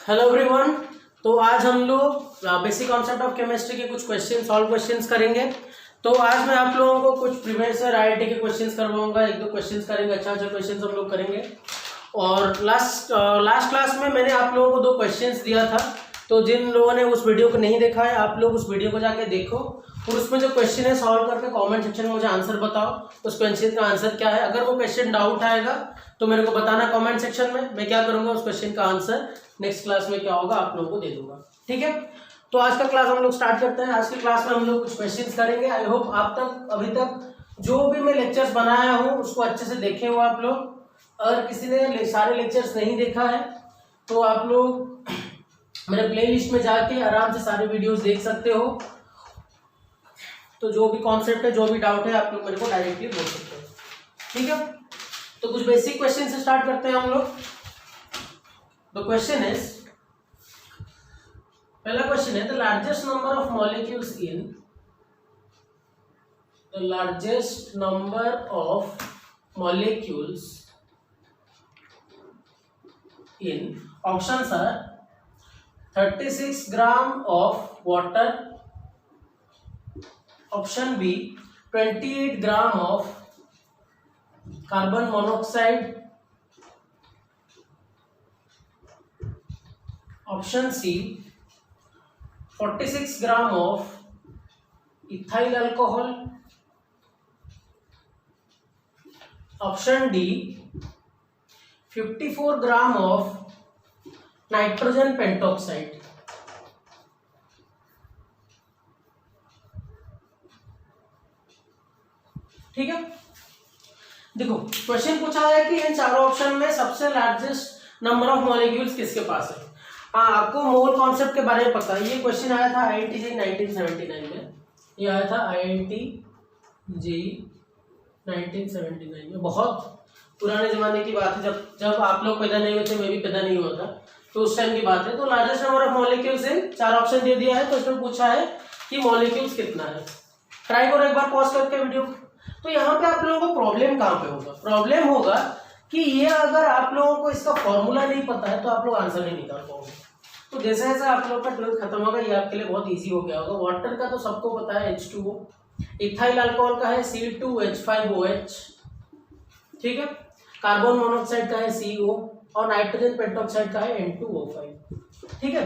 Hello everyone. तो आज हम लोग बेसिक कॉन्सेप्ट ऑफ केमिस्ट्री के कुछ क्वेश्चंस करेंगे। तो आज मैं आप लोगों को कुछ प्रीवियस ईयर आईआईटी के क्वेश्चंस करवाऊंगा, एक दो क्वेश्चंस करेंगे, अच्छा क्वेश्चंस हम लोग करेंगे। और लास्ट क्लास में मैंने आप लोगों को दो क्वेश्चंस दिया था, तो जिन लोगों ने उस वीडियो को नहीं देखा है आप लोग उस वीडियो को जाके देखो और उसमें जो क्वेश्चन है सॉल्व करके कमेंट सेक्शन में मुझे आंसर बताओ उस क्वेश्चन का आंसर क्या है। अगर वो क्वेश्चन डाउट आएगा तो मेरे को बताना कमेंट सेक्शन में, मैं क्या करूंगा उस क्वेश्चन का आंसर नेक्स्ट क्लास में क्या होगा आप लोगों को दे दूंगा। ठीक है, तो आज का क्लास हम लोग स्टार्ट करते हैं। आज की क्लास में हम लोग कुछ क्वेश्चंस करेंगे। आई होप आप तक अभी तक जो भी मैं लेक्चर्स बनाया हूँ उसको अच्छे से देखे हो आप लोग। अगर किसी ने सारे लेक्चर्स नहीं देखा है तो आप लोग मेरे प्लेलिस्ट में जाके आराम से सारे वीडियोस देख सकते हो। तो जो भी कॉन्सेप्ट है, जो भी डाउट है, आप लोग मेरे को डायरेक्टली बोल सकते हो। ठीक है, तो कुछ बेसिक क्वेश्चन से स्टार्ट करते हैं हम लोग। द क्वेश्चन इज, पहला क्वेश्चन है the largest number of molecules in options are 36 gram of water, option B 28 gram of carbon monoxide, option C 46 gram of ethyl alcohol, option D 54 gram of nitrogen pentoxide. ठीक है, देखो question पूछा है कि इन चारों option में सबसे largest number of molecules किसके पास है। हाँ, आपको मोल कॉन्सेप्ट के बारे में पता है। ये क्वेश्चन आया था आईआईटी जी 1979 में, ये आया था आईआईटी जी 1979 में। बहुत पुराने जमाने की बात है, जब आप लोग पैदा नहीं हुए थे, मैं भी पैदा नहीं हुआ था, तो उस टाइम की बात है। तो लार्जेस्ट नंबर ऑफ मॉलिक्यूल्स इन चार ऑप्शन दे दिया है, तो इसमें पूछा है कि मॉलिक्यूल्स कितना है। ट्राई करो एक बार पॉज करके वीडियो। तो यहाँ पे आप लोगों को प्रॉब्लम कहाँ पे होगा? प्रॉब्लम होगा कि ये अगर आप लोगों को इसका फॉर्मूला नहीं पता है तो आप लोग आंसर नहीं निकाल पाओगे। तो जैसे जैसे आप लोग का 12th खत्म होगा ये आपके लिए बहुत ईजी हो गया होगा। वाटर का तो सबको पता है H2O, इथाइल अल्कोहल का है C2H5OH, ठीक है, कार्बन मोनोऑक्साइड का है CO और नाइट्रोजन पेंटॉक्साइड का है N2O5। ठीक है,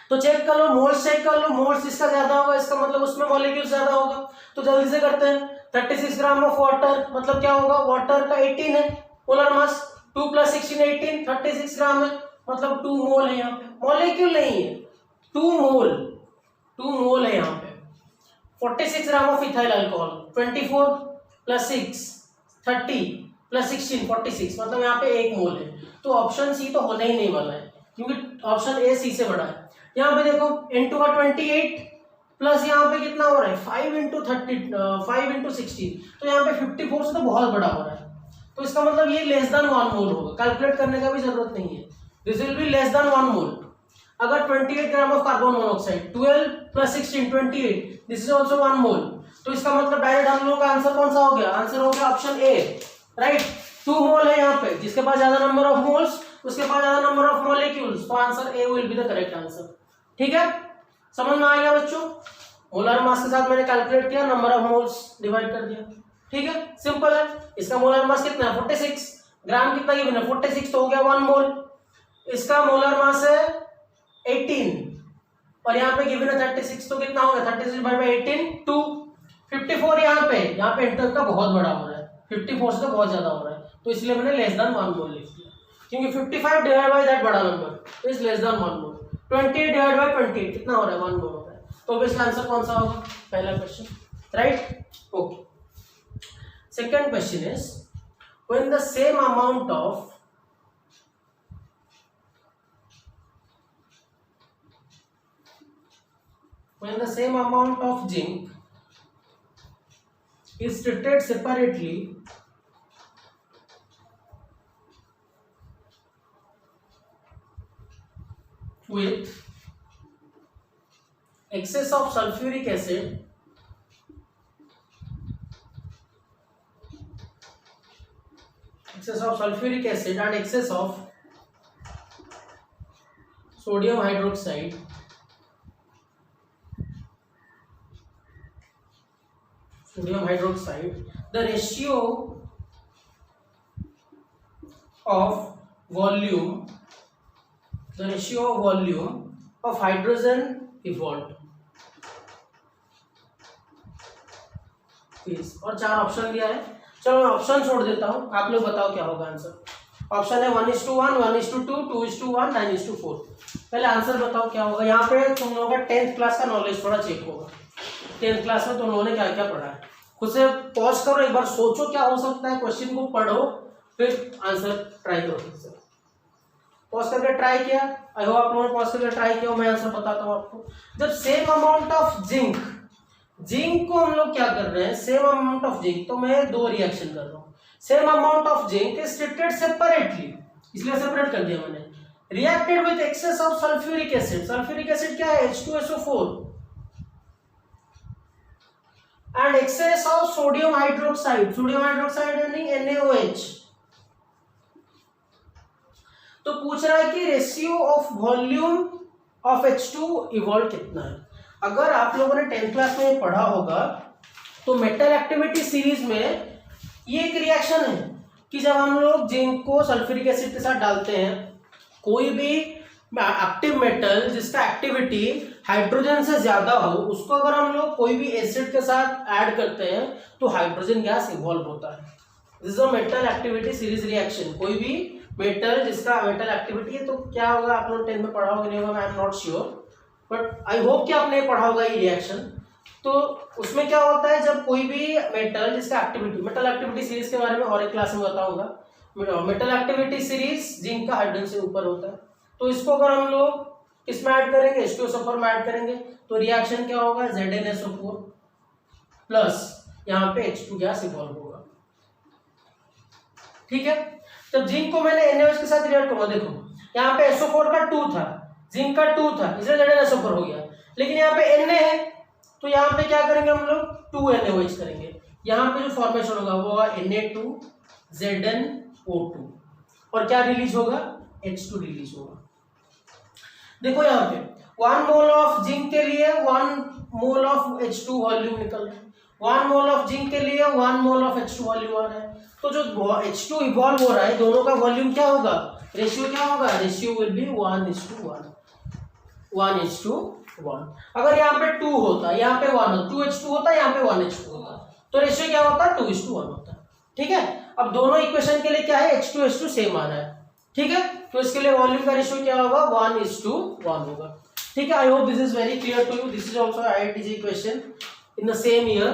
तो चेक कर लो, मोल्स चेक कर लो। मोल्स इसका ज्यादा होगा, इसका मतलब उसमें मॉलिक्यूल्स ज्यादा होगा। तो जल्दी से करते हैं। 36 ग्राम ऑफ वाटर मतलब क्या होगा? वाटर का 18 है मोलर मास, 2 + 16 18, 36 ग्राम है मतलब 2 मोल है। यहाँ पे मॉलिक्यूल नहीं है, 2 मोल है यहाँ पे। 46 ग्राम ऑफ इथाइल अल्कोहल, 24 + 6 30 + 16 46 मतलब यहाँ पे 1 मोल है। तो ऑप्शन सी तो होने ही नहीं वाला है क्योंकि ऑप्शन ए सी से बड़ा है। यहाँ पे देखो N2 का 28 प्लस यहाँ पे कितना हो रहा है 5 × 16, तो यहाँ पे 54 से तो बहुत बड़ा हो रहा है। तो इसका मतलब ये लेस देन 1 मोल होगा। कैलकुलेट करने का भी जरूरत नहीं है, this will be less than 1 मोल। अगर 28 gram of carbon monoxide, 12 + 16 28, this is also 1 मोल। तो इसका मतलब डायरेक्ट हम लोगों का आंसर कौन सा हो गया? आंसर हो गया ऑप्शन ए, राइट। 2 मोल है यहाँ पे, जिसके पास ज्यादा नंबर ऑफ मोल्स उसके पास ज्यादा नंबर ऑफ मॉलिक्यूल्स, तो answer A will be the correct answer. ठीक है, समझ में आ गया बच्चों? मोलर मास के साथ मैंने कैलकुलेट किया, नंबर ऑफ मोल्स डिवाइड कर दिया। ठीक है, सिंपल है। इसका मोलर मास कितना है? 46 ग्राम। कितना गिवन है? 46, तो हो गया 1 मोल। इसका मोलर मास है 18 और यहाँ पे गिवन है 36, तो कितना होगा? 36/18 2। 54 यहाँ पे इंटर का बहुत बड़ा हो रहा है, 54 से तो बहुत ज्यादा हो रहा है, तो इसलिए मैंने लेस देन 1 मोल लिख दिया क्योंकि 55 डिवाइड बाय दैट बड़ा number is less than 1 mole. 28 divide by 28 कितना हो रहा है? 1 मोल हो रहा है। तो इसका आंसर कौन सा होगा? पहला question, right. Okay, second question is when the same amount of zinc is treated separately with excess of sulfuric acid and excess of sodium hydroxide the ratio of volume of hydrogen evolved is, और 4 option दिया है। चलो मैं option छोड़ देता हूं, आप लोग बताओ क्या होगा आंसर। ऑप्शन है 1:1, 1:2, 2:1, 9:4। पहले आंसर बताओ क्या होगा। यहाँ पे तुम लोगों का 10th क्लास का नॉलेज थोड़ा चेक होगा। 10th क्लास में तुम लोगों ने क्या क्या पढ़ा है, खुद से पॉज करो, एक बार सोचो क्या हो सकता है, क्वेश्चन को पढ़ो, फिर आंसर ट्राई करो। खुद से पॉज करके ट्राई किया, आई होप आप लोगों ने पॉज करके ट्राई किया। मैं आंसर बताता हूँ आपको। जब सेम अमाउंट ऑफ जिंक को हम लोग क्या कर रहे हैं, सेम अमाउंट ऑफ जिंक, तो मैं 2 रिएक्शन कर रहा हूँ। Same amount of zinc is treated separately, इसलिए सेपरेट कर दिया मैंने। Reacted with excess of sulphuric acid, sulphuric acid क्या है, H2SO4, and excess of sodium hydroxide, यानी NaOH। तो पूछ रहा है कि ratio of volume of H2 evolve कितना है। अगर आप लोगों ने 10th क्लास में पढ़ा होगा तो मेटल एक्टिविटी सीरीज में ये एक रिएक्शन है कि जब हम लोग जिंक को सल्फ्यूरिक एसिड के साथ डालते हैं, कोई भी एक्टिव मेटल जिसका एक्टिविटी हाइड्रोजन से ज्यादा हो, उसको अगर हम लोग कोई भी एसिड के साथ ऐड करते हैं तो हाइड्रोजन गैस इवॉल्व होता है। This is a metal activity series reaction. कोई भी मेटल जिसका मेटल एक्टिविटी है, तो क्या होगा, आप लोग 10th में पढ़ा होगा नहीं होगा, I am not sure, but I hope कि आपने पढ़ा होगा ये रिएक्शन। तो उसमें क्या होता है, जब कोई भी मेटल जिसका एक्टिविटी, मेटल एक्टिविटी सीरीज के बारे में और एक क्लास में बताऊंगा। मेटल एक्टिविटी सीरीज जिंक का हाइड्रोजन से ऊपर होता है, तो इसको अगर हम लोग किसमें ऐड करेंगे, H2SO4 में ऐड करेंगे, तो रिएक्शन क्या होगा, ZnSO4 प्लस यहाँ पे H2 गैस इवॉल्व होगा। ठीक है, तब जिंक को मैंने NaOH के साथ रिएक्ट करूंगा। देखो यहाँ पे SO4 का 2 था, जिंक का 2 था, इसलिए ZnSO4 हो गया। लेकिन यहाँ पे Na है, तो यहाँ पे क्या करेंगे हम लोग, 2 NaOH करेंगे। यहाँ पे जो फॉर्मेशन होगा वो होगा Na2ZnO2, और क्या रिलीज होगा, H2 रिलीज होगा। देखो यहाँ पे 1 मोल ऑफ जिंक के लिए 1 मोल ऑफ H2 वॉल्यूम निकल रहा है, 1 मोल ऑफ जिंक के लिए 1 मोल ऑफ H2 वॉल्यूम आ रहा है। तो जो H2 इवॉल्व हो रहा है, दोनों का वॉल्यूम क्या होगा, रेशियो क्या होगा, रेशियो विल बी 1:1, 1:1। अगर यहाँ पे 2 होता, यहाँ पे 1 होता, 2H2 होता, यहाँ पे 1H2 होता, तो रेशियो क्या होता, 2:1 होता। ठीक है, अब दोनों इक्वेशन के लिए क्या है, H2 सेम आ रहा है। ठीक है, तो इसके लिए वॉल्यूम का रेशियो क्या होगा, 1:1 होगा। ठीक है, I hope this is very clear to you. This is also IITJ question in the same year,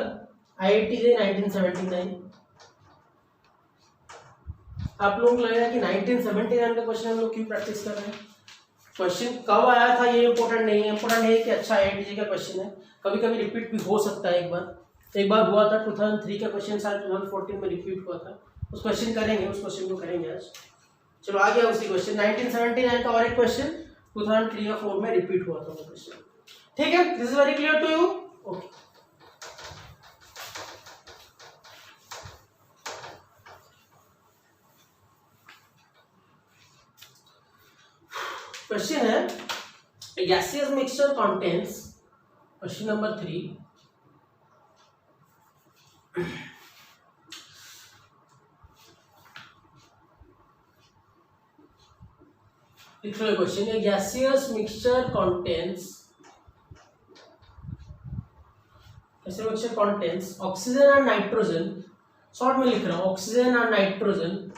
IITJ 1979। आप लोगों को लगेगा कि 1979 का क्वेश्चन हम लोग क्यों प्रैक्टिस कर रहे हैं। क्वेश्चन कब आया था ये इंपॉर्टेंट नहीं है, इंपॉर्टेंट है कि अच्छा IITJ का क्वेश्चन है, कभी कभी रिपीट भी हो सकता है। एक बार हुआ था 2003 का क्वेश्चन, शायद 2014 में रिपीट हुआ था। उस क्वेश्चन को करेंगे आज। चलो आ गया उसी क्वेश्चन 1979 का, और एक क्वेश्चन 2003 या 4 में रिपीट हुआ था वो क्वेश्चन। ठीक है, this is very clear to you. Okay, question है gaseous mixture contains, question number 3, question है गैसियस मिक्सचर कंटेन्स ऑक्सीजन और नाइट्रोजन, शॉर्ट में लिख रहा हूं, ऑक्सीजन और nitrogen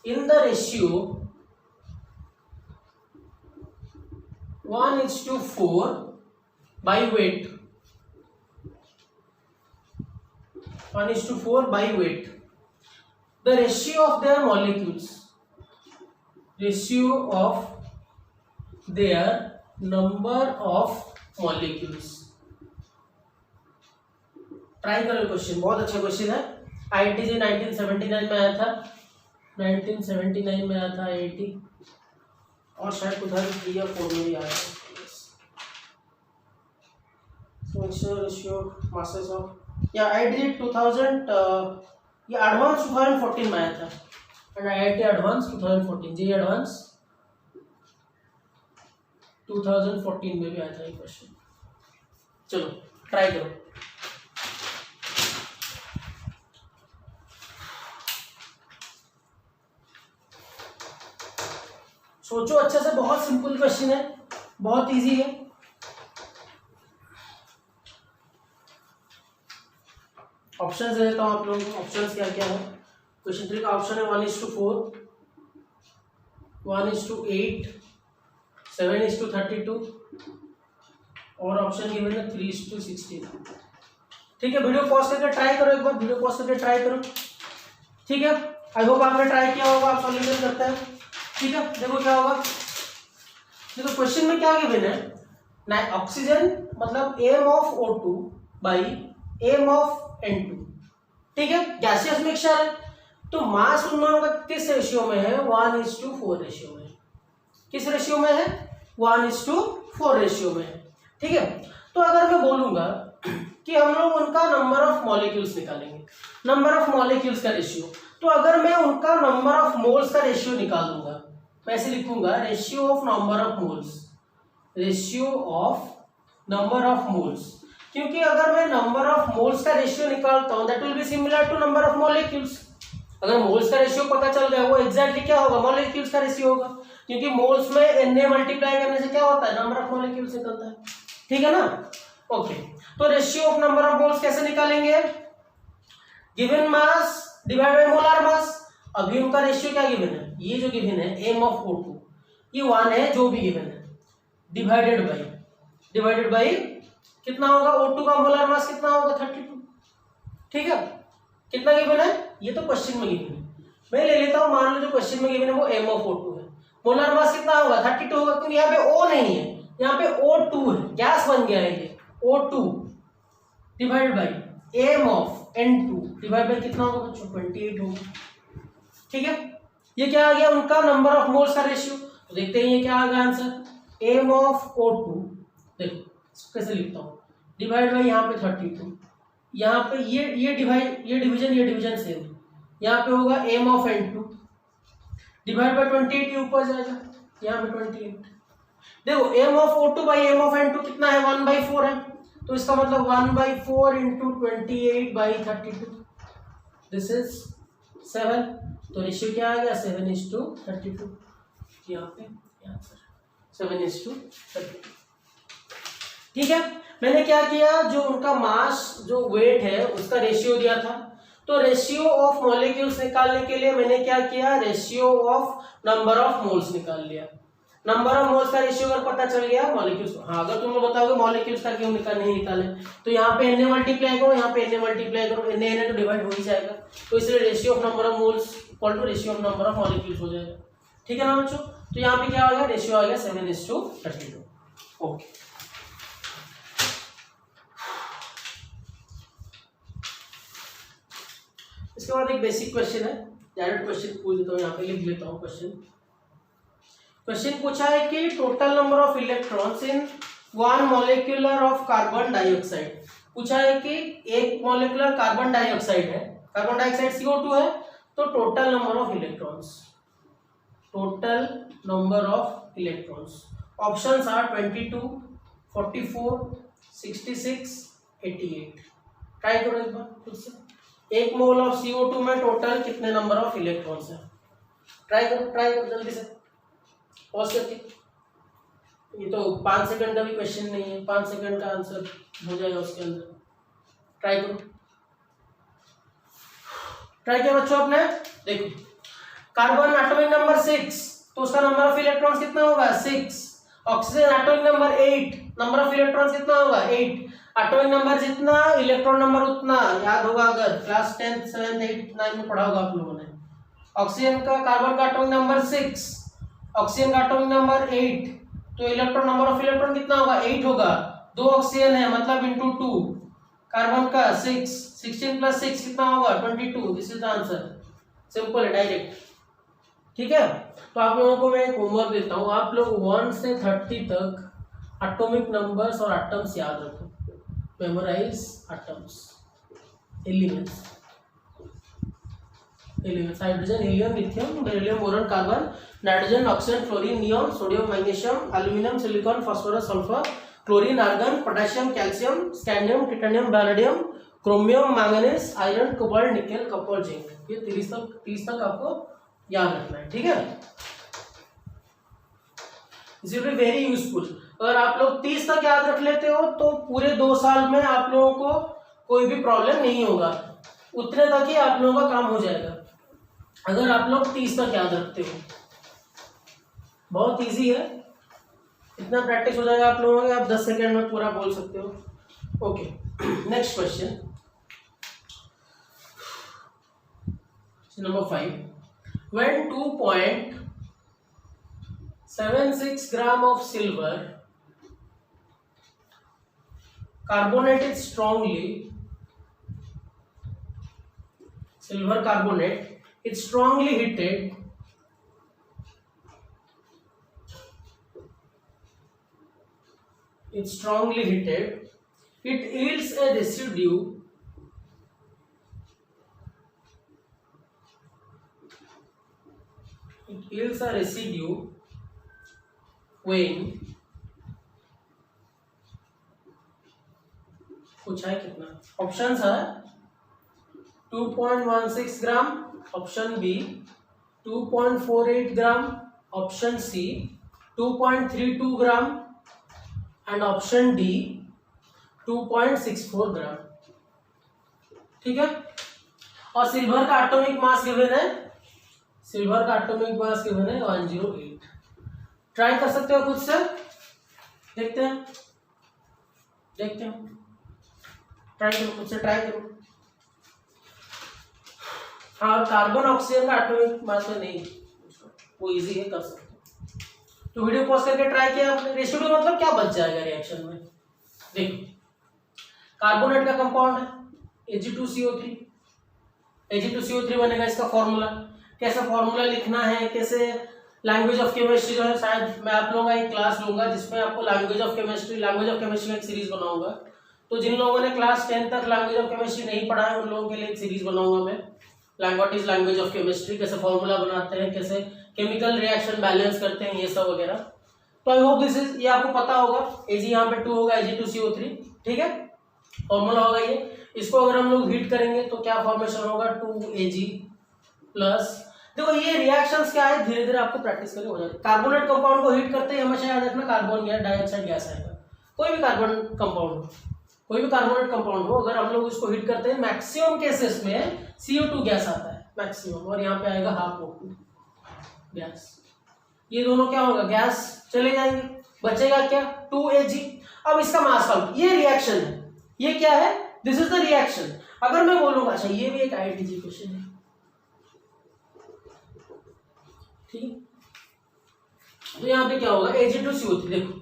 in the ratio 1:4 by weight, 1:4 by weight. The ratio of their molecules, ratio of their number of molecules. Try करो question, बहुत अच्छा क्वेश्चन है। IITJ 1979 में आया था, 1979 में आया था IIT, और शायद 2003 या 4 में भी आया था। रेशियो मासेस ऑफ या IIT 2000 ये एडवांस 2014 में आया था, and IIT advance 2014, JEE advance 2014 में भी आया था ये क्वेश्चन। चलो ट्राई करो। सोचो अच्छे से, बहुत सिंपल क्वेश्चन है, बहुत इजी है। ऑप्शंस दे देता हूं आप लोगों को। ऑप्शंस क्या क्या है? क्वेश्चन 3 का ऑप्शन है 1:4, 1:8, 7:32 और ऑप्शन गिवन है 3:16। ठीक है, वीडियो पॉज करके ट्राई करो एक बार, वीडियो पॉज करके ट्राई करो। ठीक है, आई होप आपने ट्राई किया होगा, आप सॉल्यूशन करते हैं। ठीक है, देखो क्या होगा। देखो क्वेश्चन में क्या गिवन है ना, ऑक्सीजन मतलब M of O2 by M of N2। ठीक है, गैसियस मिक्सचर है तो मास उन दोनों का किस रेशियो में है? 1:4 रेशियो में। किस रेशियो में है? 1:4 रेशियो में है। ठीक है, तो अगर मैं बोलूंगा कि हम लोग उनका नंबर ऑफ मॉलिक्यूल्स निकालेंगे, नंबर ऑफ मॉलिक्यूल्स का रेशियो, तो अगर मैं उनका नंबर ऑफ मोल्स का रेशियो निकाल दूंगा तो ऐसे लिखूंगा ratio of number of moles, ratio of number of moles. क्योंकि अगर मैं नंबर ऑफ मोल्स का रेशियो निकालता हूं that will be similar to number of molecules. अगर मोल्स का रेशियो पता चल गया वो एग्जैक्टली क्या होगा? मॉलिक्यूल्स का रेशियो होगा, क्योंकि मोल्स में Na मल्टीप्लाई करने से क्या होता है? नंबर ऑफ मॉलिक्यूल्स निकलता है। ठीक है ना? ओके, तो ratio of number of moles कैसे निकालेंगे? Given mass divide by molar mass. अभी उनका रेशियो क्या गिवन है? ये जो गिवन है एम ऑफ O2 ये 1 है, जो भी गिवन है, डिवाइडेड बाय कितना होगा? O2 का मोलार मास कितना होगा? 32। ठीक है, कितना गिवन है? ये तो क्वेश्चन में गिवन है, मैं ले लेता हूं, मान लो जो क्वेश्चन में गिवन है वो एम ऑफ O2 है, मोलार मास कितना होगा? 32 होगा, क्योंकि यहाँ पे O नहीं है, यहाँ पे O2 है, गैस बन गया है ये। O2 divided by M of N2 divide by कितना होगा बच्चों? 28 होगा। ठीक है, ये क्या आ गया? उनका नंबर ऑफ मोल्स का रेशियो। तो देखते हैं ये क्या आ गया आंसर। एम ऑफ O2, देखो कैसे लिखता हूँ, डिवाइड बाय यहाँ पे 32, यहाँ पे ये डिवीजन सेम, यहाँ पे होगा M of N2 divide bye 28, ये ऊपर जाएगा, यहाँ पे 28। देखो M of O2 by M of N2 कितना है? 1/4 है, तो इसका मतलब 1/4 इंटू 28/32, दिस इज 7। तो रेशियो क्या आ गया? 7:32। यहाँ पे आंसर 7:32। ठीक है, मैंने क्या किया, जो उनका मास जो वेट है उसका रेशियो दिया था, तो रेशियो ऑफ मॉलिक्यूल्स निकालने के लिए मैंने क्या किया? Ratio of number of moles निकाल लिया। नंबर ऑफ मोल्स का रेशियो अगर पता चल गया मॉलिक्यूल्स, हाँ अगर तुम लोग बताओगे मॉलिक्यूल्स का क्यों नहीं निकाले, तो यहाँ पे Na मल्टीप्लाई करो, यहाँ पे Na मल्टीप्लाई करो, Na तो डिवाइड हो ही जाएगा, तो इसलिए ratio of number of moles equal to ratio of number of molecules हो जाएगा। ठीक है ना बच्चों? तो यहाँ पे क्या आ गया? रेशियो आ गया 7:32। ओके, इसके बाद एक बेसिक क्वेश्चन है, डायरेक्ट क्वेश्चन पूछ देता हूँ, यहाँ पे लिख लेता हूँ क्वेश्चन पूछा है कि total number of electrons in one molecular of carbon dioxide. पूछा है कि एक मॉलिक्यूलर कार्बन डाइऑक्साइड है, कार्बन डाइऑक्साइड CO2 है, तो total number of electrons options are 22, 44, 66, 88। Try करो एक बार खुद से, एक मोल ऑफ CO2 में टोटल कितने नंबर ऑफ इलेक्ट्रॉन्स है? ट्राई करो जल्दी से, पॉज करके। ये तो 5 सेकंड का भी क्वेश्चन नहीं है, 5 सेकंड का आंसर हो जाएगा उसके अंदर। ट्राई करो, ट्राई किया बच्चों आपने? देखो कार्बन एटॉमिक नंबर 6, तो उसका नंबर ऑफ इलेक्ट्रॉन्स कितना होगा? 6। Oxygen atomic number 8, number of electrons कितना होगा? 8। एटॉमिक नंबर जितना इलेक्ट्रॉन नंबर उतना, याद होगा अगर class 10th 7th 8th 9th में पढ़ा होगा आप लोगों ने। ऑक्सीजन का कार्बन का एटॉमिक नंबर 6, ऑक्सीजन का एटॉमिक नंबर 8, तो इलेक्ट्रॉन नंबर ऑफ इलेक्ट्रॉन कितना होगा? 8 होगा। 2 ऑक्सीजन है मतलब इंटू 2, कार्बन का 6, 16 + 6 कितना होगा? 22। This is the answer, simple है, डायरेक्ट। ठीक है, तो आप लोगों को मैं एक होमवर्क देता हूँ, आप लोग 1 से 30 तक एटॉमिक नंबर्स और एटम्स याद रखो, memorise atoms, elements. Elements hydrogen, helium, lithium, beryllium, boron, carbon, nitrogen, oxygen, fluorine, neon, sodium, magnesium, aluminium, silicon, phosphorus, sulphur, chlorine, argon, potassium, calcium, scandium, titanium, vanadium, chromium, manganese, iron, cobalt, nickel, copper, zinc. ये 30 तक आपको याद रखना है, ठीक है। This will be very useful. अगर आप लोग 30 तक याद रख लेते हो तो पूरे 2 साल में आप लोगों को कोई भी प्रॉब्लम नहीं होगा, उतने तक ही आप लोगों का काम हो जाएगा अगर आप लोग 30 तक याद रखते हो। बहुत इजी है, इतना प्रैक्टिस हो जाएगा आप लोगों का, आप 10 सेकेंड में पूरा बोल सकते हो। Okay, next question number 5। When 2.76 gram of silver carbonated strongly, silver carbonate is strongly heated, it yields a residue weighing, पूछा है कितना। ऑप्शंस है 2.16 gram, option B 2.48 gram, option C 2.32 gram and option D 2.64 gram. ठीक है, और silver का atomic mass given है, 108। Try कर सकते हो खुद से, देखते हैं ट्राई करो, खुद से ट्राई करो। हाँ, और कार्बन ऑक्सीजन का एटॉमिक मास में नहीं, वो इजी है, कर सकते हो। तो वीडियो पॉज करके ट्राई किया आपने। रेसिड्यू मतलब क्या बच जाएगा रिएक्शन में, देखो कार्बोनेट का कंपाउंड है Ag2CO3, Ag2CO3 बनेगा। इसका फॉर्मूला कैसा, फॉर्मूला लिखना है कैसे, लैंग्वेज ऑफ केमिस्ट्री जो है, शायद मैं आप लोगों का एक क्लास लूंगा जिसमें आपको लैंग्वेज ऑफ केमिस्ट्री में एक सीरीज बनाऊंगा। तो जिन लोगों ने क्लास 10 तक लैंग्वेज ऑफ केमिस्ट्री नहीं पढ़ा है उन लोगों के लिए एक सीरीज बनाऊंगा मैं, what is language of chemistry, कैसे फॉर्मूला बनाते हैं, कैसे केमिकल रिएक्शन बैलेंस करते हैं, ये सब वगैरह। तो आई होप ये आपको पता होगा। Ag यहाँ पे 2 होगा, Ag2CO3, ठीक है, फॉर्मूला होगा ये। इसको अगर हम लोग हीट करेंगे तो क्या फॉर्मेशन होगा, 2Ag प्लस, देखो ये रिएक्शंस क्या है, धीरे धीरे आपको प्रैक्टिस करके हो जाएगा। कार्बोनेट कंपाउंड को हीट करते ही हमेशा याद रखना कार्बन गैस, डाइऑक्साइड गैस आएगा। कोई भी कार्बोनेट कंपाउंड हो, अगर हम लोग इसको हीट करते हैं मैक्सिमम केसेस में CO2 गैस आता है मैक्सिमम, और यहाँ पे आएगा हाफ O2 गैस। ये दोनों क्या होगा, गैस चले जाएंगे, बचेगा क्या 2Ag। अब इसका मास फार्मूला, ये रिएक्शन है, ये क्या है, दिस इज द रिएक्शन। अगर मैं बोलूंगा, अच्छा ये भी एक IITG क्वेश्चन है, ठीक। तो यहाँ पे क्या होगा, Ag2CO3, देखो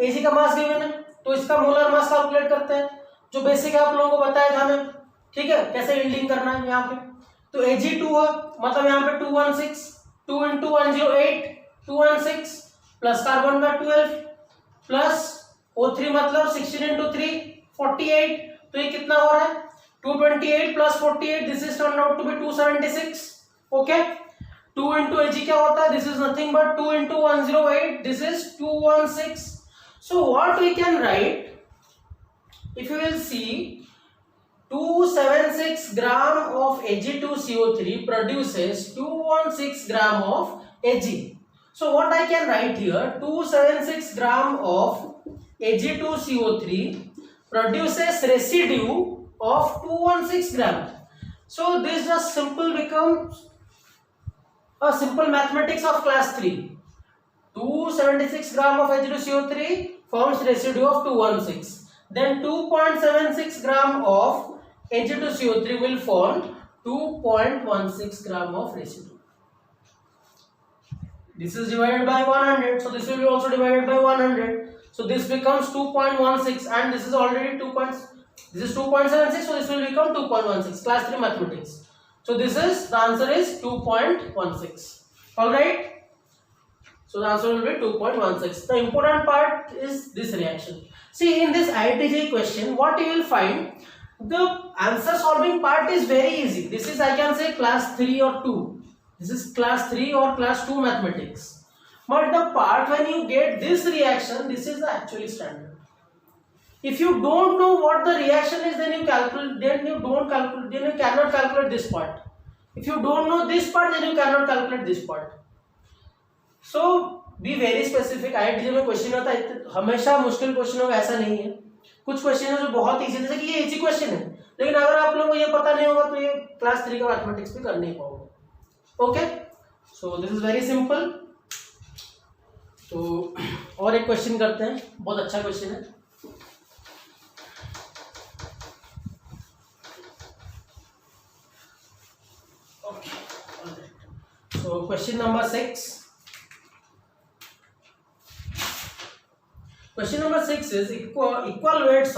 Ag का मास गिवन है तो इसका मोलर मास कैलकुलेट करते हैं, जो बेसिक आप लोगों को बताया था मैं, ठीक है, कैसे यील्डिंग करना है यहाँ पे। तो Ag2 है, मतलब यहाँ पे 216, 2 × 108, 216 प्लस कार्बन का 12 प्लस O3 मतलब 16 × 3 48। तो ये कितना हो रहा है, 228 plus 48, this is turn out to be 276। Okay, 2 × Ag क्या होता है, this is nothing but 2 × 108, this is 216। So what we can write, if you will see, 276 gram of Ag2CO3 produces 216 gram of Ag. So what I can write here, 276 gram of Ag2CO3 produces residue of 216 gram. So this just simple becomes a simple mathematics of class 3. 276 gram of Ag2CO3 forms residue of 216. Then 2.76 gram of Ag2CO3 will form 2.16 gram of residue. This is divided by 100, so this will be also divided by 100. So this becomes 2.16, and this is already 2.76, so this will become 2.16. Class 3 mathematics. So the answer is 2.16. All right. So the answer will be 2.16. The important part is this reaction. See, in this IITJ question, what you will find, The answer solving part is very easy. This is, I can say, class 3 or 2. This is class 3 or class 2 mathematics. But the part when you get this reaction, this is the actually standard. If you don't know what the reaction is, then you calculate, then you don't calculate, then you cannot calculate this part. If you don't know this part, then you cannot calculate this part. So be very specific. IIT में question होता है, हमेशा मुश्किल question होगा ऐसा नहीं है. कुछ क्वेश्चन है जो बहुत इजी, जैसे कि ये इजी क्वेश्चन है, लेकिन अगर आप लोगों को ये पता नहीं होगा तो ये क्लास 3 का मैथमेटिक्स भी कर नहीं पाओगे. Okay, so this is very simple. तो और एक क्वेश्चन करते हैं, बहुत अच्छा क्वेश्चन है. So question number 6. Question number 6 is equal weights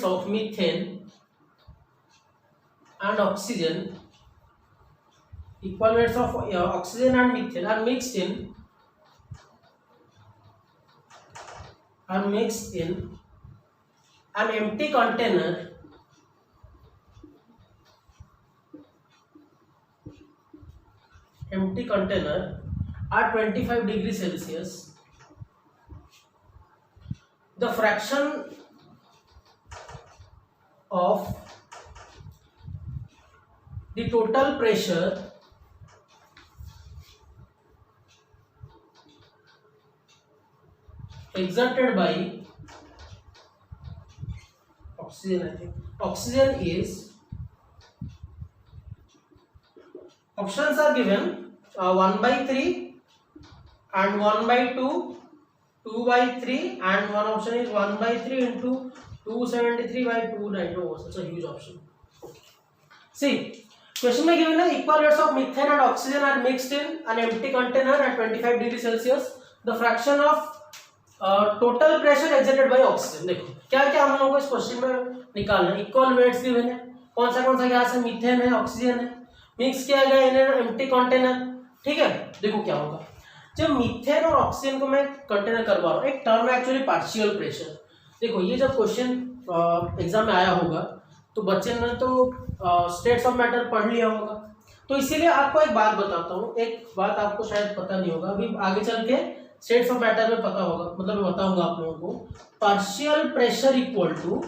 of methane and oxygen. Equal weights of oxygen and methane are mixed in an empty container at 25 degrees Celsius. The fraction of the total pressure exerted by oxygen, I think oxygen is, options are given 1/3 and 1/2, 2/3, and one option is 1/3 into 273/290. Such a huge option. See, question में given है equal weights of methane and oxygen are mixed in an empty container at 25 degrees Celsius. The fraction of total pressure exerted by oxygen. देखो क्या क्या हम लोगों को इस question में निकालना है. इक्वल वेट्स गिवन है, कौन सा गैस है, मीथेन है, ऑक्सीजन है, मिक्स किया गया इन एम्प्टी कंटेनर. ठीक है, देखो क्या होगा जब मीथेन और ऑक्सीजन को मैं कंटेनर करवा रहा हूँ. एक टर्म है एक्चुअली पार्शियल प्रेशर. देखो ये जब क्वेश्चन एग्जाम में आया होगा तो बच्चे ने तो स्टेट्स ऑफ मैटर पढ़ लिया होगा. तो इसीलिए आपको एक बात बताता हूँ, एक बात आपको शायद पता नहीं होगा, अभी आगे चल के स्टेट्स ऑफ मैटर में पता होगा, मतलब मैं बताऊंगा आप लोगों को. Partial pressure equal to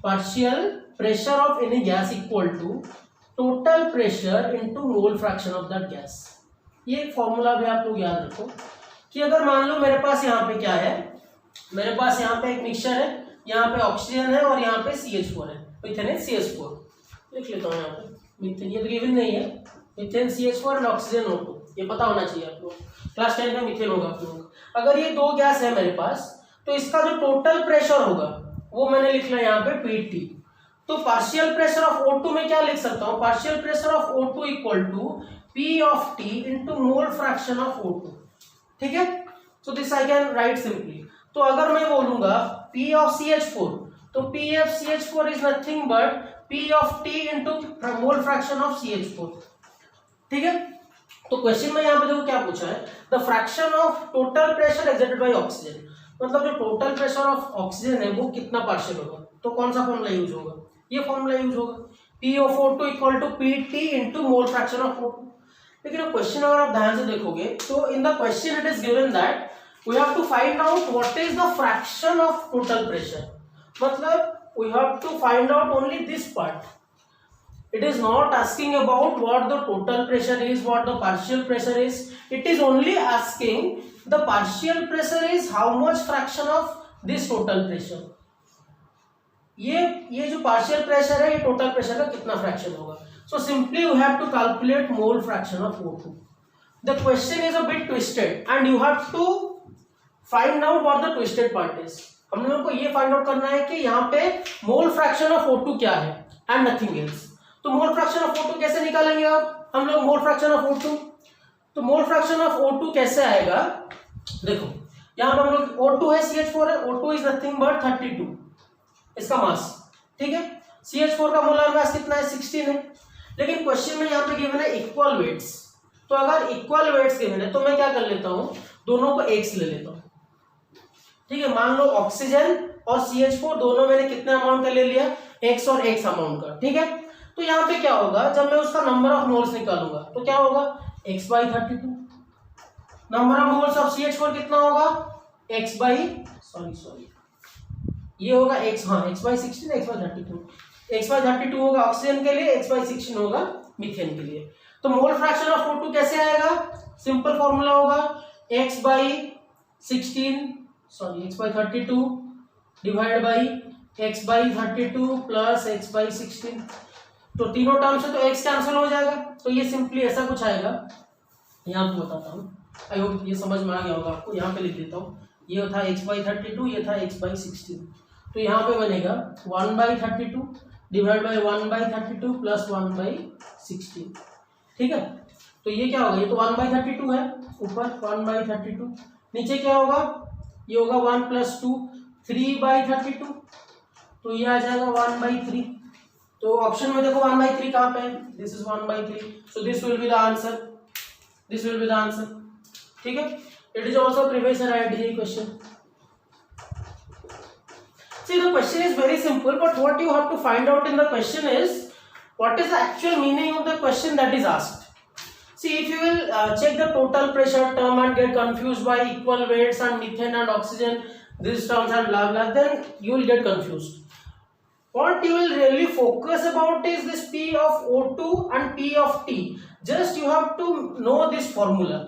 partial pressure of any gas equal to total pressure into mole fraction of that gas. ये फॉर्मूला भी आप लोग याद रखो कि अगर मान लो मेरे पास यहाँ पे क्या है, मेरे पास यहाँ पे एक मिक्सचर है, यहाँ पे ऑक्सीजन है और यहाँ पे CH4 है, मीथेन है CH4. लिख लेता हूँ यहाँ पे मीथेन, ये तो गिवन नहीं है, methane CH4 and oxygen O2, ये पता होना चाहिए आप लोग, क्लास 10 का मीथेन होगा आप लोग. अगर ये दो गैस है मेरे पास तो इसका जो टोटल प्रेशर होगा वो मैंने लिखना है यहाँ पे PT. तो पार्शियल प्रेशर ऑफ O2 में क्या लिख सकता हूँ, partial pressure of O2 equal to P of T into mole fraction of O2. ठीक है, so this I can write simply. तो अगर मैं बोलूंगा P of CH4 तो P of CH4 is nothing but P of T into mole fraction of CH4. ठीक है, तो क्वेश्चन में यहाँ पे देखो क्या पूछा है, the fraction of total pressure exerted by oxygen, मतलब जो टोटल प्रेशर ऑफ ऑक्सीजन है वो कितना पार्शियल होगा. तो कौन सा फॉर्मूला यूज होगा, ये फॉर्मूला यूज होगा, P of O2 equal to PT into mole fraction of O2. लेकिन क्वेश्चन अगर आप ध्यान से देखोगे तो in the question it is given that we have to find out what is the fraction of total pressure. मतलब we have to find out only this part. It is not asking about what the total pressure is, what the partial pressure is. It is only asking the partial pressure is how much fraction of this total pressure. ये जो partial pressure है ये total pressure का कितना fraction होगा. So simply you have to calculate mole fraction of O2. The question is a bit twisted and you have to find out what the twisted part is. हम लोगों को ये find out करना है कि यहाँ पे mole fraction of O2 क्या है and nothing else. तो मोल फ्रैक्शन ऑफ O2 कैसे निकालेंगे आप, हम लोग मोल फ्रैक्शन ऑफ O2. तो मोल फ्रैक्शन ऑफ O2 कैसे आएगा, देखो यहाँ पर हम लोग O2 है, CH4 है, O2 इज नथिंग बट 32 इसका मास. ठीक है, CH4 का मोलर मास कितना है, 16 है. लेकिन क्वेश्चन में यहाँ पे गिवन है इक्वल वेट्स. तो अगर इक्वल वेट्स गिवन है तो मैं क्या कर लेता हूँ, दोनों को x ले लेता हूँ. ठीक है, मान लो ऑक्सीजन और CH4 दोनों मैंने कितने अमाउंट का ले लिया, X और X अमाउंट का, ठीक है। तो यहाँ पे क्या होगा, जब मैं उसका नंबर ऑफ मोल्स निकालूंगा तो क्या होगा, X/32। Number of moles of CH4 कितना होगा, सॉरी ये होगा X, हाँ X/16, X/32 होगा ऑक्सीजन के लिए, X/16 होगा मीथेन के लिए। तो मोल फ्रैक्शन ऑफ O2 कैसे आएगा, सिंपल फॉर्मूला होगा X/32 divide by X/32 plus X/16। तो तीनों टर्म से तो X कैंसिल हो जाएगा, तो ये सिंपली ऐसा कुछ आएगा। यहाँ पे बताता हूँ, आई होप ये समझ में आ गया होगा आपको। यहाँ पे लिख देता हूँ, ये था X/32, ये था X/16। तो यहाँ पे बनेगा 1/32 डिवाइड बाई 1/32 प्लस 1/16, ठीक है। तो ये क्या होगा, ये तो 1/32 है, ऊपर 1/32, नीचे क्या होगा, ये होगा 1 + 2 3/32, तो ये आ जाएगा 1/3। तो ऑप्शन में देखो 1/3 कहाँ पे है, this is 1/3, so this will be the answer, this will be the answer, ठीक है। It is also previous year IIT question. See, the question is very simple, but what you have to find out in the question is what is the actual meaning of the question that is asked. See, if you will check the total pressure term and get confused by equal weights and methane and oxygen, these terms and blah blah, then you will get confused. What you will really focus about is this P of O2 and P of T. Just you have to know this formula.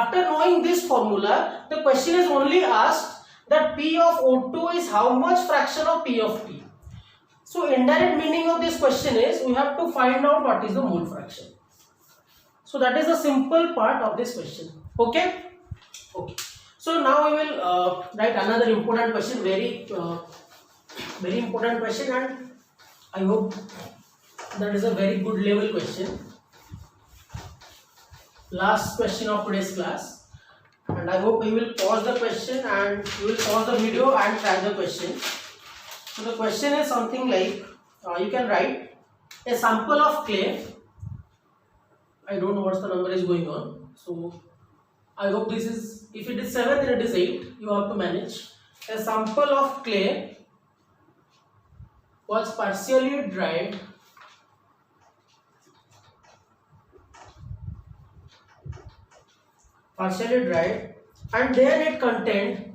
After knowing this formula, the question is only asked that P of O2 is how much fraction of P of T. So indirect meaning of this question is we have to find out what is the mole fraction. So that is the simple part of this question. Okay. So now we will write another important question, very important question, and I hope that is a very good level question. Last question of today's class, and I hope you will pause the question and you will pause the video and try the question. So the question is something like, you can write a sample of clay. I don't know what the number is going on, so I hope this is, if it is 7 then it is 8, you have to manage. A sample of clay was partially dried and then it contained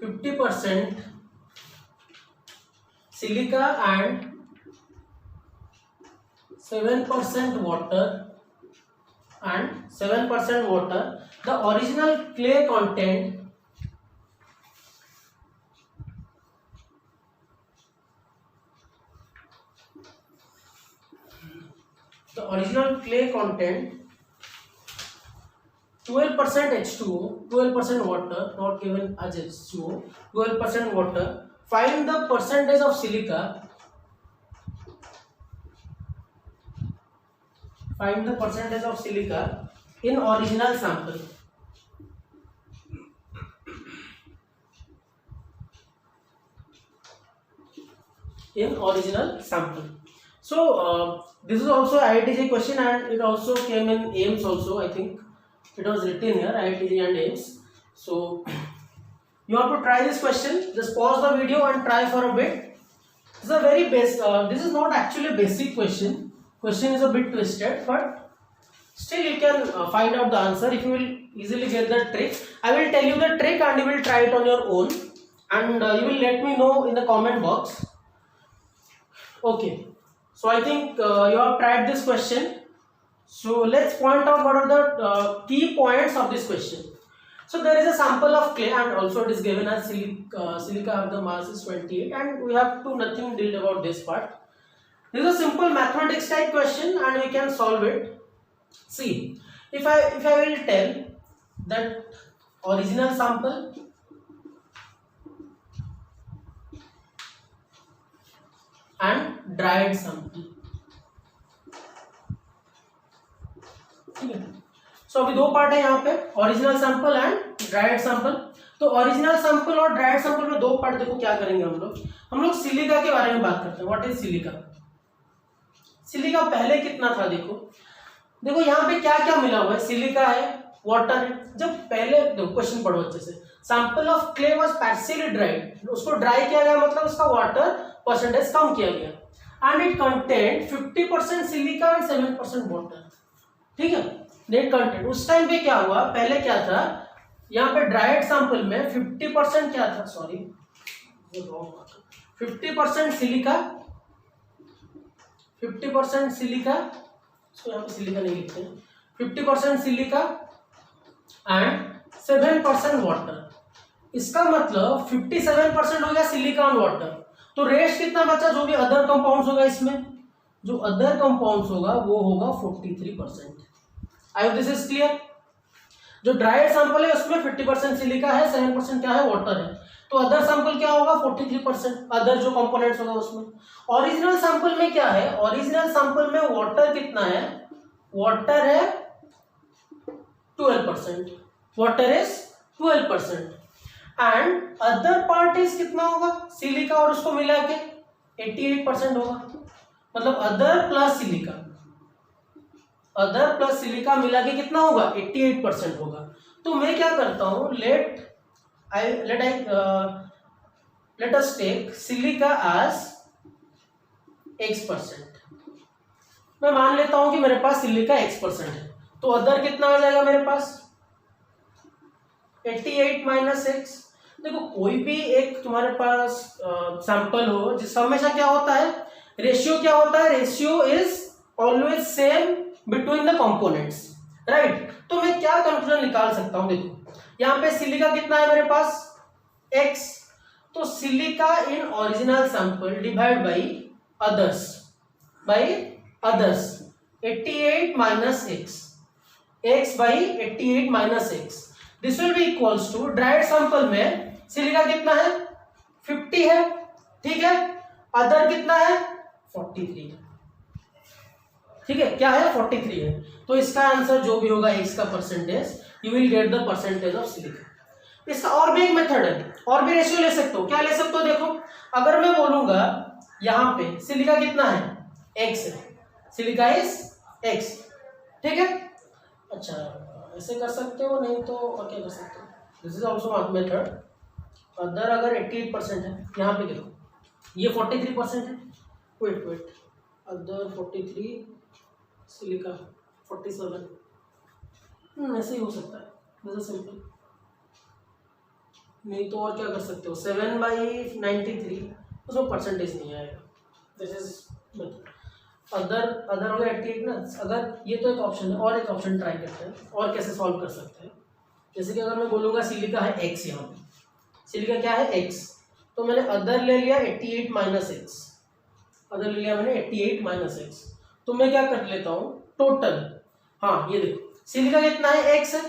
50% silica and 7% water The original clay contained 12% H2O, 12% water, not given as H2O, 12% water. Find the percentage of silica. Find the percentage of silica in original sample. In original sample. So this is also IITJ question, and it also came in AIMS also. I think it was written here, IITJ and AIMS. So you have to try this question. Just pause the video and try for a bit. This is a very basic. This is not actually a basic question. Question is a bit twisted, but still you can find out the answer if you will easily get the trick. I will tell you the trick and you will try it on your own, and you will let me know in the comment box. Okay, so I think you have tried this question. So let's point out what are the key points of this question. So there is a sample of clay, and also it is given as silica of the mass is 28, and we have to nothing deal about this part. This is a simple mathematics type question and we can solve it. See, if I will tell that original sample and dried sample, ठीक है। सो अभी दो part है यहाँ पे, original sample and dried sample. तो original sample और dried sample में दो पार्ट। देखो क्या करेंगे हम लोग सिलिका के बारे में बात करते हैं। What is silica? सिलिका पहले कितना था देखो, देखो यहाँ पे क्या क्या मिला हुआ है, सिलिका है, वाटर है। जब पहले क्वेश्चन पढ़ो अच्छे से, sample of clay was partially dried, उसको ड्राई किया गया मतलब उसका वाटर परसेंटेज कम किया गया, and it content 50% silica and 7% water. ठीक है, नेट कंटेंट। उस टाइम पे क्या हुआ, पहले क्या था, यहाँ पे ड्राइड सैंपल में 50% क्या था, सॉरी 50% सिलिका, 50% सिलिका, इसको यहाँ पे सिलिका नहीं लिखते हैं, 50% सिलिका एंड 7% वाटर। इसका मतलब 57% हो गया सिलिका एंड वाटर। तो रेस्ट कितना बचा, जो भी अदर कंपाउंड्स होगा इसमें, जो अदर कंपाउंड्स होगा वो होगा 43%। आई होप दिस इज क्लियर। जो ड्राइड सैंपल है उसमें 50% सिलिका है, 7% क्या है, वाटर है। तो अदर सैंपल क्या होगा, 43%, अदर जो कंपोनेंट्स होगा उसमें। ओरिजिनल सैंपल में क्या है, ओरिजिनल सैंपल में वाटर कितना है, वाटर है 12%, water is 12%, and other part is कितना होगा, सिलिका और उसको मिला के 88% होगा। मतलब other plus silica, other plus silica मिला के कितना होगा, 88% होगा। तो मैं क्या करता हूं, let us take silica as X%। मैं मान लेता हूं कि मेरे पास सिलिका X% है, तो अदर कितना आ जाएगा मेरे पास, 88 माइनस X। देखो कोई भी एक तुम्हारे पास सैंपल हो, जिस हमेशा क्या होता है, रेशियो क्या होता है, ratio is always same between the components, right. तो मैं क्या कंक्लूजन निकाल सकता हूं, देखो यहाँ पे सिलिका कितना है मेरे पास, X, तो silica in original sample divide by others, 88 minus X by 88 minus X, this will be equals to, dried sample में सिलिका कितना है, 50 है, ठीक है, अदर कितना है, 43 है, ठीक है, क्या है, 43 है। तो इसका आंसर जो भी होगा X का percentage, you will get the percentage of silica. इसका और भी एक मेथड है, और भी रेशियो ले सकते हो, क्या ले सकते हो, देखो अगर मैं बोलूंगा यहाँ पे सिलिका कितना है, X है, सिलिका इज X, ठीक है। अच्छा ऐसे कर सकते हो, नहीं तो और क्या कर सकते हो, this is also method. Other अगर 88% है, यहाँ पे देखो ये 43% है, वेट अदर 43, सिलिका 47, ऐसे ही हो सकता है, दिस इज सिंपल। नहीं तो और क्या कर सकते हो, 7/93, उसमें परसेंटेज नहीं आएगा, दिस इज अदर हो गया 88 ना। अगर ये तो एक ऑप्शन है, और एक ऑप्शन ट्राई करते हैं, और कैसे सॉल्व कर सकते हैं। जैसे कि अगर मैं बोलूँगा सिलिका है X, यहाँ पे सिलिका क्या है X, तो मैंने अदर ले लिया 88 माइनस X, अदर ले लिया मैंने 88 माइनस X। तो मैं क्या कर लेता हूँ, टोटल, हाँ ये देखो सिलिका कितना है, X है,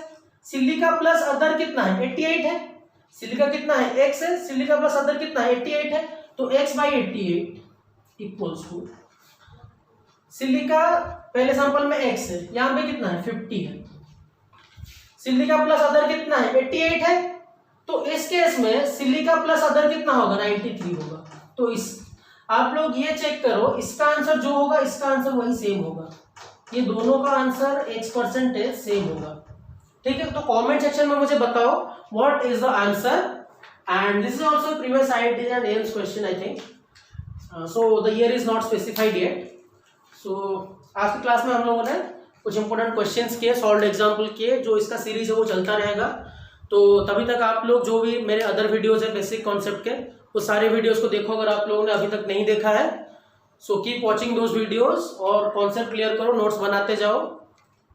सिलिका प्लस अदर कितना है, 88 है, सिलिका कितना है, X है, सिलिका प्लस अदर कितना है, 88 है, तो X by 88 equals to, silica पहले सैंपल में X है, यहाँ पे कितना है, 50 है, सिलिका प्लस अदर कितना है, 88 है, तो इस केस में सिलिका प्लस अदर कितना होगा, 93 होगा। तो इस आप लोग ये चेक करो, इसका आंसर जो होगा इसका आंसर वही सेम होगा, ये दोनों का आंसर X% सेम होगा, ठीक है। तो कमेंट सेक्शन में मुझे बताओ what is the answer, and this is also previous IIT and AIIMS question I think, so the year is not specified yet. सो आज की क्लास में हम लोगों ने कुछ इंपॉर्टेंट क्वेश्चंस किए, सॉल्व्ड एग्जाम्पल किए, जो इसका सीरीज है वो चलता रहेगा। तो तभी तक आप लोग जो भी मेरे अदर वीडियोस है बेसिक कॉन्सेप्ट के, वो सारे वीडियोस को देखो अगर आप लोगों ने अभी तक नहीं देखा है। So keep watching those videos और कॉन्सेप्ट क्लियर करो, नोट्स बनाते जाओ,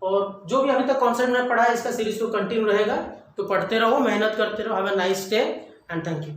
और जो भी अभी तक कॉन्सेप्ट में पढ़ा है इसका सीरीज तो कंटिन्यू रहेगा, तो पढ़ते रहो, मेहनत करते रहो। Have a nice day and thank you.